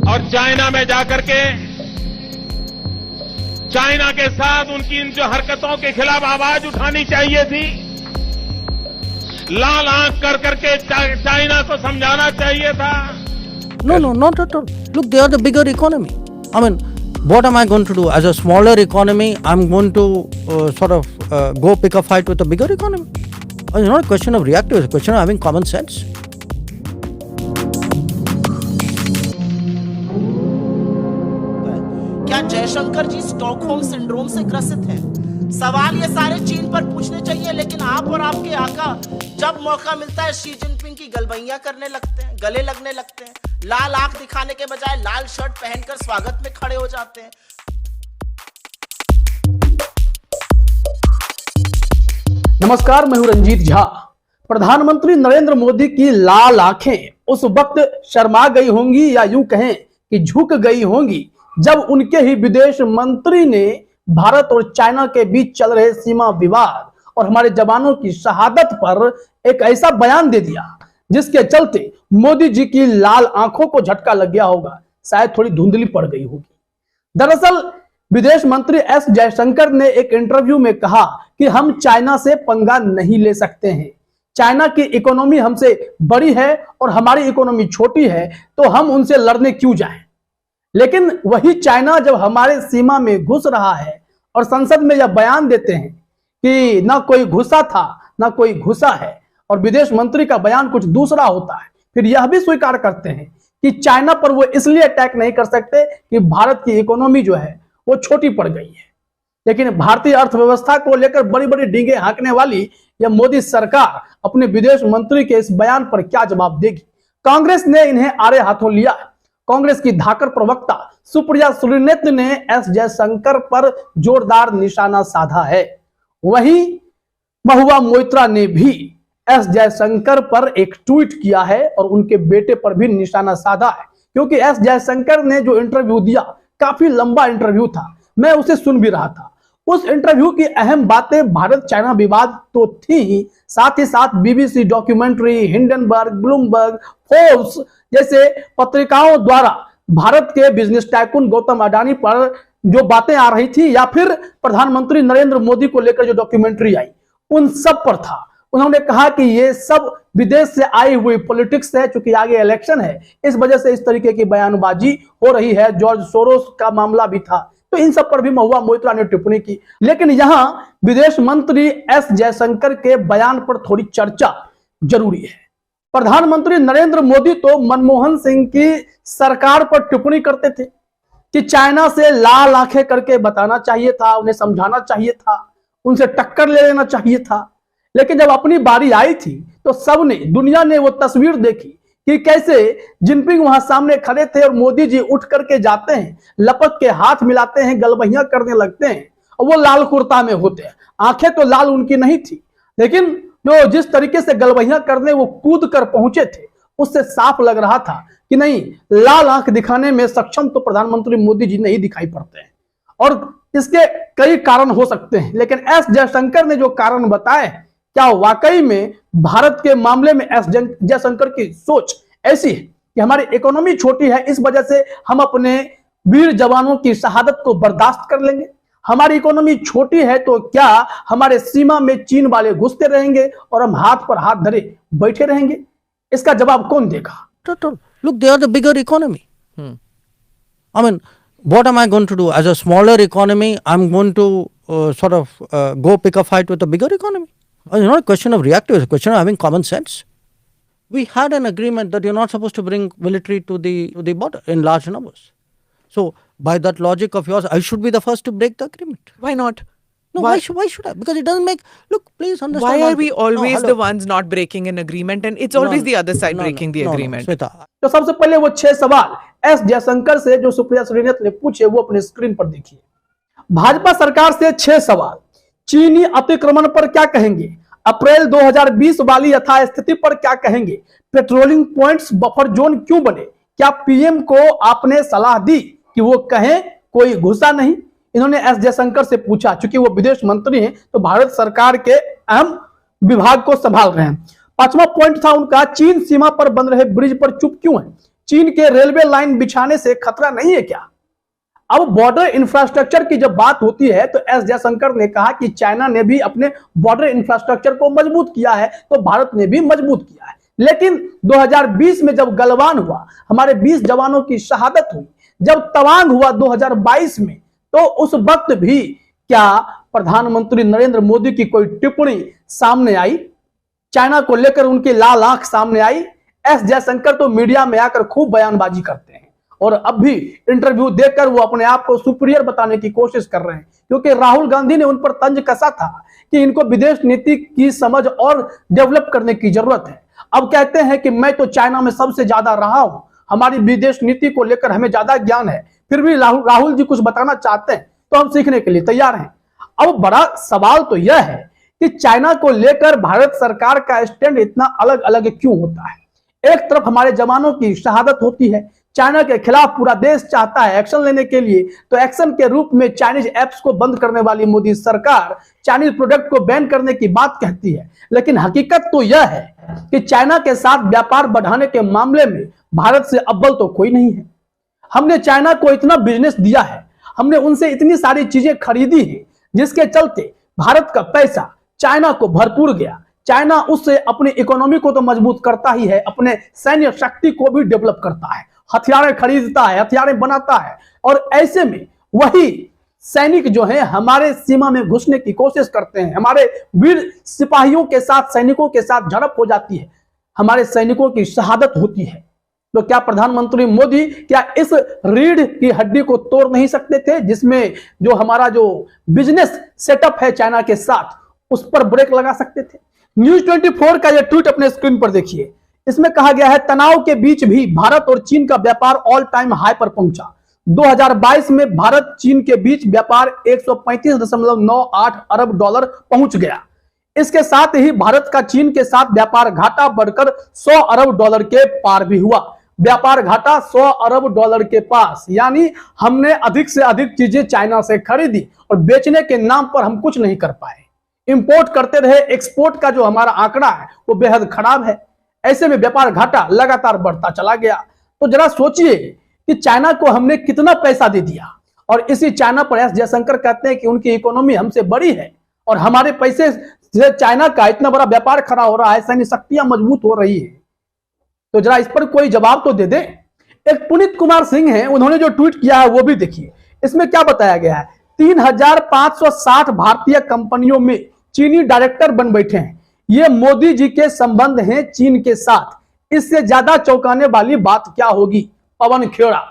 और चाइना में जाकर के चाइना के साथ उनकी इन जो हरकतों के खिलाफ आवाज उठानी चाहिए थी। लाल आंख कर करके चाइना को समझाना चाहिए था। No, not at all. Look, they are the bigger economy. I mean, what am I going to do? As a smaller economy, I'm going to go pick a fight with a bigger economy. It's not a question of reactive, it's a question of having common sense. क्या जयशंकर जी Stockholm syndrome से ग्रसित हैं? सवाल ये सारे चीन पर पूछने चाहिए, लेकिन आप और आपके आका जब मौका मिलता है शी जिनपिंग की गलबैया करने लगते हैं, गले लगने लगते हैं। लाल आंख दिखाने के बजाय लाल शर्ट पहनकर स्वागत में खड़े हो जाते हैं। नमस्कार, मैं हूं रंजीत झा। प्रधानमंत्री नरेंद्र मोदी की लाल आंखें उस वक्त शर्मा गई होंगी या यूं कहें कि झुक गई होंगी जब उनके ही विदेश मंत्री ने भारत और चाइना के बीच चल रहे सीमा विवाद और हमारे जवानों की शहादत पर एक ऐसा बयान दे दिया जिसके चलते मोदी जी की लाल आंखों को झटका लग गया होगा, शायद थोड़ी धुंधली पड़ गई होगी। दरअसल विदेश मंत्री एस जयशंकर ने एक इंटरव्यू में कहा कि हम चाइना से पंगा नहीं ले सकते हैं। चाइना की इकोनॉमी हमसे बड़ी है और हमारी इकोनॉमी छोटी है, तो हम उनसे लड़ने क्यों जाएं? लेकिन वही चाइना जब हमारे सीमा में घुस रहा है और संसद में यह बयान देते हैं कि ना कोई घुसा था ना कोई घुसा है, और विदेश मंत्री का बयान कुछ दूसरा होता है, फिर यह भी स्वीकार करते हैं कि चाइना पर वो इसलिए अटैक नहीं कर सकते कि भारत की इकोनॉमी जो है वो छोटी पड़ गई है। लेकिन भारतीय अर्थव्यवस्था को लेकर बड़ी बड़ी डींगे हाँकने वाली यह मोदी सरकार अपने विदेश मंत्री के इस बयान पर क्या जवाब देगी? कांग्रेस ने इन्हें आड़े हाथों लिया। कांग्रेस की धाकर प्रवक्ता सुप्रिया सुलेनेत्र ने एस जयशंकर पर जोरदार निशाना साधा है। वहीं महुआ मोइत्रा ने भी एस जयशंकर पर एक ट्वीट किया है और उनके बेटे पर भी निशाना साधा है, क्योंकि एस जयशंकर ने जो इंटरव्यू दिया काफी लंबा इंटरव्यू था, मैं उसे सुन भी रहा था। उस इंटरव्यू की अहम बातें भारत चाइना विवाद तो थी ही, साथ ही साथ BBC documentary, Hindenburg, Bloomberg, Forbes जैसे पत्रिकाओं द्वारा भारत के बिजनेस टाइकून गौतम अडानी पर जो बातें आ रही थी या फिर प्रधानमंत्री नरेंद्र मोदी को लेकर जो डॉक्यूमेंट्री आई, उन सब पर था। उन्होंने कहा कि ये सब विदेश से आई हुई पॉलिटिक्स है, चूंकि आगे इलेक्शन है, इस वजह से इस तरीके की बयानबाजी हो रही है। जॉर्ज सोरोस का मामला भी था, तो इन सब पर भी महुआ मोइत्रा ने टिप्पणी की। लेकिन यहां विदेश मंत्री एस जयशंकर के बयान पर थोड़ी चर्चा जरूरी है। प्रधानमंत्री नरेंद्र मोदी तो मनमोहन सिंह की सरकार पर टिप्पणी करते थे कि चाइना से लाल आंखें करके बताना चाहिए था, उन्हें समझाना चाहिए था, उनसे टक्कर ले लेना चाहिए था। लेकिन जब अपनी बारी आई थी तो सबने, दुनिया ने वो तस्वीर देखी कि कैसे जिनपिंग वहां सामने खड़े थे और मोदी जी उठ करके जाते हैं, लपक के हाथ मिलाते हैं, गलबहियां करने लगते हैं, और वो लाल कुर्ता में होते हैं। आंखें तो लाल उनकी नहीं थी, लेकिन जो जिस तरीके से गलबहियां करने वो कूद कर पहुंचे थे, उससे साफ लग रहा था कि नहीं, लाल आंख दिखाने में सक्षम तो प्रधानमंत्री मोदी जी नहीं दिखाई पड़ते हैं। और इसके कई कारण हो सकते हैं, लेकिन एस जयशंकर ने जो कारण बताए, क्या वाकई में भारत के मामले में एस जयशंकर की सोच ऐसी है कि हमारी इकोनॉमी छोटी है, इस वजह से हम अपने वीर जवानों की शहादत को बर्दाश्त कर लेंगे? हमारी इकोनॉमी छोटी है तो क्या हमारे सीमा में चीन वाले घुसते रहेंगे और हम हाथ पर हाथ धरे बैठे रहेंगे? इसका जवाब कौन देगा? Look, they are the bigger economy. I mean, what am I going to do? As a smaller economy, I'm going to go pick a fight with a bigger economy. It's not a question of reactive, it's a question of having common sense. We had an agreement that you're not supposed to bring military to the border in large numbers. So, by that logic of yours, I should be the first to break the agreement. Why not? No, why should I? Because it doesn't make... Look, please understand... Why are we always the ones not breaking an agreement, and it's always the other side breaking the agreement? तो सबसे पहले वो 6 सवाल S Jaishankar से जो सुप्रिया सुलेनेत्र ने पूछे, वो अपने स्क्रीन पर देखिए। भाजपा सरकार से 6 सवाल। चीनी अतिक्रमण पर क्या कहेंगे? अप्रैल 2020 वाली यथास्थिति पर क्या कहेंगे? पेट्रोलिंग पॉइंट्स बफर जोन क्यों बने? क्या पीएम को आपने सलाह दी कि वो कहें कोई घुसा नहीं? इन्होंने एस जयशंकर से पूछा, चूंकि वो विदेश मंत्री हैं तो भारत सरकार के अहम विभाग को संभाल रहे हैं। 5वां पॉइंट था उनका, चीन सीमा पर बन रहे ब्रिज पर चुप क्यों है? चीन के रेलवे लाइन बिछाने से खतरा नहीं है क्या? अब बॉर्डर इंफ्रास्ट्रक्चर की जब बात होती है तो एस जयशंकर ने कहा कि चाइना ने भी अपने बॉर्डर इंफ्रास्ट्रक्चर को मजबूत किया है तो भारत ने भी मजबूत किया है। लेकिन 2020 में जब गलवान हुआ, हमारे 20 जवानों की शहादत हुई, जब तवांग हुआ 2022 में, तो उस वक्त भी क्या प्रधानमंत्री नरेंद्र मोदी की कोई टिप्पणी सामने आई? चाइना को लेकर उनकी लाल आंख सामने आई? एस जयशंकर तो मीडिया में आकर खूब बयानबाजी करते हैं और अब भी इंटरव्यू देकर वो अपने आप को सुपीरियर बताने की कोशिश कर रहे हैं, क्योंकि राहुल गांधी ने उन पर तंज कसा था कि इनको विदेश नीति की समझ और डेवलप करने की जरूरत है। अब कहते हैं कि मैं तो चाइना में सबसे ज्यादा रहा हूं, हमारी विदेश नीति को लेकर हमें ज्यादा ज्ञान है, फिर भी राहुल जी कुछ बताना चाहते हैं तो हम सीखने के लिए तैयार हैं। अब बड़ा सवाल तो यह है कि चाइना को लेकर भारत सरकार का स्टैंड इतना अलग अलग क्यों होता है? एक तरफ हमारे जवानों की शहादत होती है, चाइना के खिलाफ पूरा देश चाहता है एक्शन लेने के लिए, तो एक्शन के रूप में चाइनीज एप्स को बंद करने वाली मोदी सरकार चाइनीज प्रोडक्ट को बैन करने की बात कहती है। लेकिन हकीकत तो यह है कि चाइना के साथ व्यापार बढ़ाने के मामले में भारत से अव्वल तो कोई नहीं है। हमने चाइना को इतना बिजनेस दिया है, हमने उनसे इतनी सारी चीजें खरीदी है, जिसके चलते भारत का पैसा चाइना को भरपूर गया। चाइना उससे अपनी इकोनॉमी को तो मजबूत करता ही है, अपने सैन्य शक्ति को भी डेवलप करता है, हथियारें खरीदता है, हथियारें बनाता है, और ऐसे में वही सैनिक जो है हमारे सीमा में घुसने की कोशिश करते हैं। हमारे वीर सिपाहियों के साथ, सैनिकों के साथ झड़प हो जाती है, हमारे सैनिकों की शहादत होती है। तो क्या प्रधानमंत्री मोदी क्या इस रीढ़ की हड्डी को तोड़ नहीं सकते थे, जिसमें जो हमारा जो बिजनेस सेटअप है चाइना के साथ, उस पर ब्रेक लगा सकते थे? न्यूज 24 का यह ट्वीट अपने स्क्रीन पर देखिए। इसमें कहा गया है, तनाव के बीच भी भारत और चीन का व्यापार ऑल टाइम हाई पर पहुंचा। 2022 में भारत चीन के बीच व्यापार 135.98 अरब डॉलर पहुंच गया। इसके साथ ही भारत का चीन के साथ व्यापार घाटा बढ़कर 100 अरब डॉलर के पार भी हुआ। व्यापार घाटा 100 अरब डॉलर के पास, यानी हमने अधिक से अधिक चीजें चाइना से खरीदी और बेचने के नाम पर हम कुछ नहीं कर पाए। इंपोर्ट करते रहे, एक्सपोर्ट का जो हमारा आंकड़ा है वो बेहद खराब है। ऐसे में व्यापार घाटा लगातार बढ़ता चला गया। तो जरा सोचिए कि चाइना को हमने कितना पैसा दे दिया, और इसी चाइना पर एस जयशंकर कहते हैं कि उनकी इकोनॉमी हमसे बड़ी है और हमारे पैसे से चाइना का इतना बड़ा व्यापार खड़ा हो रहा है, सैन्य शक्तियां मजबूत हो रही है। तो जरा इस पर कोई जवाब तो दे दे। एक पुनीत कुमार सिंह हैं, उन्होंने जो ट्वीट किया है वो भी देखिए। इसमें क्या बताया गया है? 3560 भारतीय कंपनियों में चीनी डायरेक्टर बन बैठे हैं। ये मोदी जी के संबंध हैं चीन के साथ। इससे ज्यादा चौंकाने वाली बात क्या होगी? पवन खेड़ा।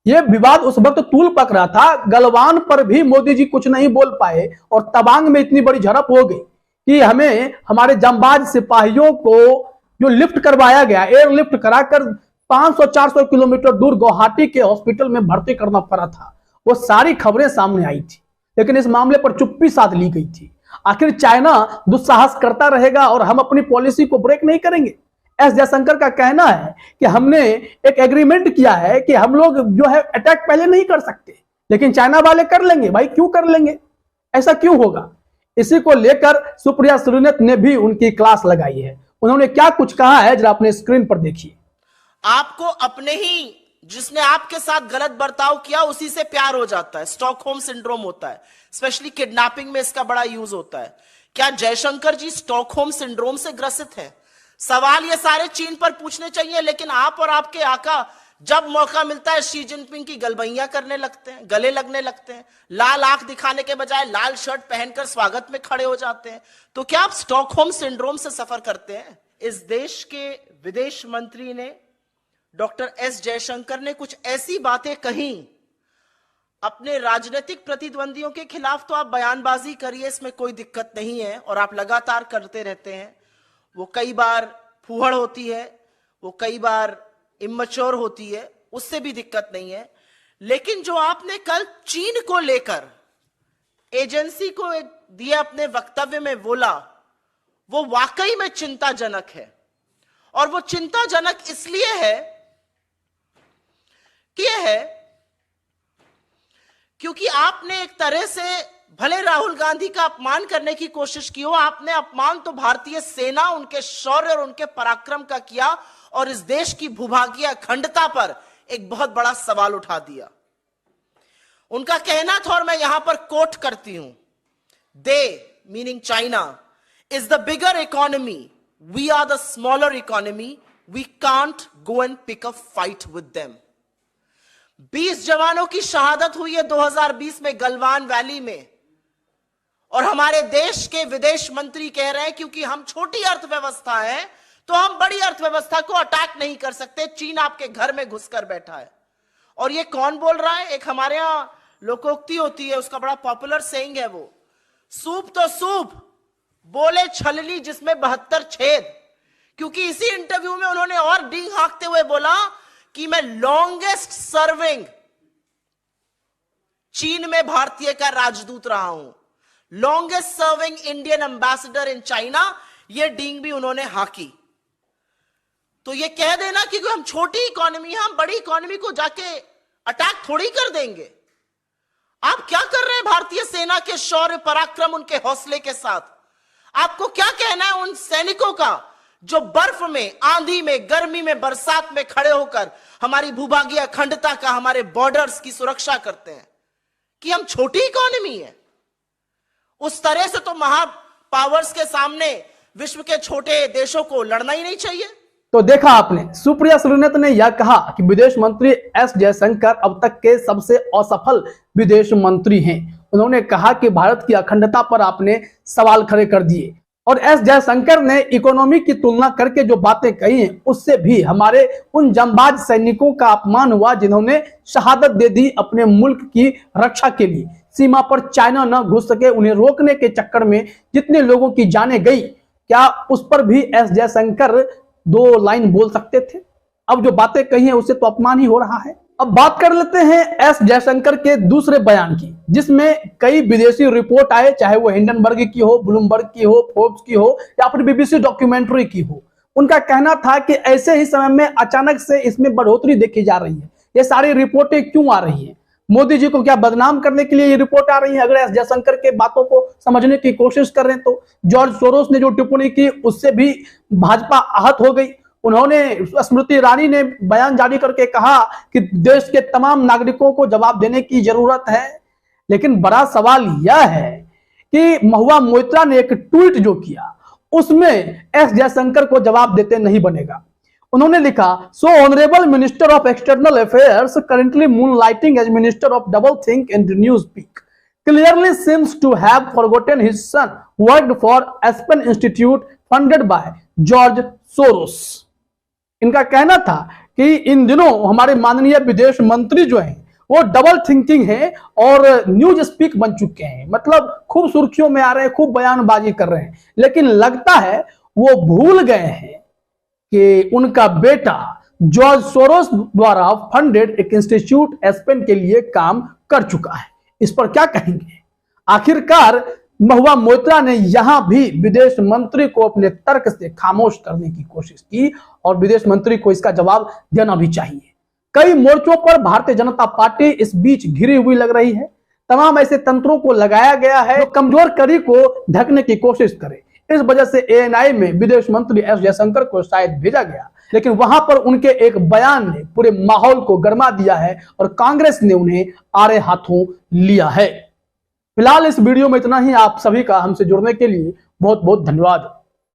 ये विवाद उस वक्त तूल पक रहा था, गलवान पर भी मोदी जी कुछ नहीं बोल पाए और तवांग में इतनी बड़ी झड़प हो गई कि हमें हमारे जांबाज सिपाहियों को जो लिफ्ट करवाया गया, एयर लिफ्ट कराकर 500-400 किलोमीटर दूर गुवाहाटी के हॉस्पिटल में भर्ती करना पड़ा था। वो सारी खबरें सामने आई थी, लेकिन इस मामले पर चुप्पी साध ली गई थी। आखिर चाइना दुस्साहस करता रहेगा और हम अपनी पॉलिसी को ब्रेक नहीं करेंगे? एस जयशंकर का कहना है कि हमने एक एग्रीमेंट किया है कि हम लोग जो है अटैक पहले नहीं कर सकते, लेकिन चाइना वाले कर लेंगे। भाई क्यों कर लेंगे? ऐसा क्यों होगा? इसी को लेकर सुप्रिया सुले ने भी उनकी क्लास लगाई है। उन्होंने क्या कुछ कहा है जरा अपने स्क्रीन पर देखिए। आपको अपने ही जिसने आपके साथ गलत बर्ताव किया उसी से प्यार हो जाता है, स्टॉकहोम सिंड्रोम होता है। स्पेशली किडनैपिंग में इसका बड़ा यूज होता है। क्या जयशंकर जी स्टॉकहोम सिंड्रोम से ग्रसित है? सवाल ये सारे चीन पर पूछने चाहिए, लेकिन आप और आपके आका जब मौका मिलता है शी जिनपिंग की गलबैया करने लगते हैं, गले लगने लगते हैं, लाल आंख दिखाने के बजाय लाल शर्ट पहनकर स्वागत में खड़े हो जाते हैं। तो क्या आप स्टॉकहोम सिंड्रोम से सफर करते हैं? इस देश के विदेश मंत्री ने, डॉक्टर एस जयशंकर ने कुछ ऐसी बातें कही अपने राजनीतिक प्रतिद्वंदियों के खिलाफ, तो आप बयानबाजी करिए, इसमें कोई दिक्कत नहीं है और आप लगातार करते रहते हैं। वो कई बार फूहड़ होती है, वो कई बार इमैच्योर होती है, उससे भी दिक्कत नहीं है। लेकिन जो आपने कल चीन को लेकर एजेंसी को दिए अपने वक्तव्य में बोला, वो वाकई में चिंताजनक है। और वो चिंताजनक इसलिए है कि क्योंकि आपने एक तरह से भले राहुल गांधी का अपमान करने की कोशिश की हो, आपने अपमान तो भारतीय सेना, उनके शौर्य और उनके पराक्रम का किया और इस देश की भूभागीय अखंडता पर एक बहुत बड़ा सवाल उठा दिया। उनका कहना था, और मैं यहां पर कोट करती हूं, they meaning China is the bigger economy, we are the smaller economy, we can't go and pick a fight with them. 20 जवानों की शहादत हुई है 2020 में गलवान वैली में, और हमारे देश के विदेश मंत्री कह रहे हैं क्योंकि हम छोटी अर्थव्यवस्था है तो हम बड़ी अर्थव्यवस्था को अटैक नहीं कर सकते, चीन आपके घर में घुसकर बैठा है। और ये कौन बोल रहा है? एक हमारे यहां लोकोक्ति होती है, उसका बड़ा पॉपुलर सेइंग है वो, सूप तो सूप बोले छलनी जिसमें 72 छेद। क्योंकि इसी इंटरव्यू में उन्होंने और डींग हाँकते हुए बोला कि मैं लॉन्गेस्ट सर्विंग चीन में भारतीय का राजदूत रहा हूं, longest serving Indian ambassador in China. ये डींग भी उन्होंने हाकी। तो ये कह देना कि हम छोटी इकोनॉमी है, हम बड़ी इकोनॉमी को जाके अटैक थोड़ी कर देंगे। आप क्या कर रहे हैं भारतीय सेना के शौर्य पराक्रम, उनके हौसले के साथ? आपको क्या कहना है उन सैनिकों का जो बर्फ में, आंधी में, गर्मी में, बरसात में खड़े होकर हमारी भूभागीय अखंडता का, हमारे बॉर्डर्स की सुरक्षा करते हैं, कि हम छोटी इकोनॉमी है? उस तरह से तो महा पावर्स के सामने विश्व के छोटे देशों को लड़ना ही नहीं चाहिए। तो देखा आपने, सुप्रिया श्रीनाथ ने यह कहा कि विदेश मंत्री एस जयशंकर अब तक के सबसे असफल विदेश मंत्री हैं। उन्होंने कहा कि भारत की अखंडता पर आपने सवाल खड़े कर दिए, और एस जयशंकर ने इकोनॉमी की तुलना करके जो बातें कही हैं उससे भी हमारे उन जांबाज सैनिकों का अपमान हुआ जिन्होंने शहादत दे दी अपने मुल्क की रक्षा के लिए। सीमा पर चाइना न घुस सके, उन्हें रोकने के चक्कर में जितने लोगों की जानें गई, क्या उस पर भी एस जयशंकर 2 लाइन बोल सकते थे? अब जो बातें कही हैं उससे तो अपमान ही हो रहा है। अब बात कर लेते हैं एस जयशंकर के दूसरे बयान की, जिसमें कई विदेशी रिपोर्ट आए, चाहे वो हिंडनबर्ग की हो, ब्लूमबर्ग की हो, फोर्ब्स की हो या फिर बीबीसी डॉक्यूमेंट्री की हो। उनका कहना था कि ऐसे ही समय में अचानक से इसमें बढ़ोतरी देखी जा रही है। ये सारी रिपोर्टें क्यों आ रही हैं? मोदी जी को क्या बदनाम करने के लिए ये रिपोर्ट आ रही है? अगर एस जयशंकर के बातों को समझने की कोशिश करें तो जॉर्ज सोरोस ने जो टिप्पणी की उससे भी भाजपा आहत हो गई। उन्होंने, स्मृति ईरानी ने बयान जारी करके कहा कि देश के तमाम नागरिकों को जवाब देने की जरूरत है। लेकिन बड़ा सवाल यह है कि महुआ मोइत्रा ने एक ट्वीट जो किया उसमें एस जयशंकर को जवाब देते नहीं बनेगा। उन्होंने लिखा, so honourable minister of external affairs currently moonlighting as minister of double think and news speak clearly seems to have forgotten his son worked for Aspen Institute funded by George Soros। इनका कहना था कि इन दिनों हमारे माननीय विदेश मंत्री जो हैं वो डबल थिंकिंग हैं और न्यूज स्पीक बन चुके हैं, मतलब खूब सुर्खियों में आ रहे हैं, खूब बयानबाजी कर रहे हैं। लेकिन लगता है वो भूल गए हैं कि उनका बेटा जॉर्ज सोरोस द्वारा फंडेड एक इंस्टीट्यूट एस्पेन के लिए काम कर चुका है। इस पर क्या कहेंगे? आखिरकार महुआ मोइत्रा ने यहां भी विदेश मंत्री को अपने तर्क से खामोश करने की कोशिश की और विदेश मंत्री को इसका जवाब देना भी चाहिए। कई मोर्चों पर भारतीय जनता पार्टी इस बीच घिरी हुई लग रही है। तमाम ऐसे तंत्रों को लगाया गया है जो कमजोर कड़ी को ढकने की कोशिश करे। इस वजह से एएनआई में विदेश मंत्री एस जयशंकर को शायद भेजा गया, लेकिन वहां पर उनके एक बयान ने पूरे माहौल को गरमा दिया है और कांग्रेस ने उन्हें आड़े हाथों लिया है। फिलहाल इस वीडियो में इतना ही। आप सभी का हमसे जुड़ने के लिए बहुत बहुत धन्यवाद।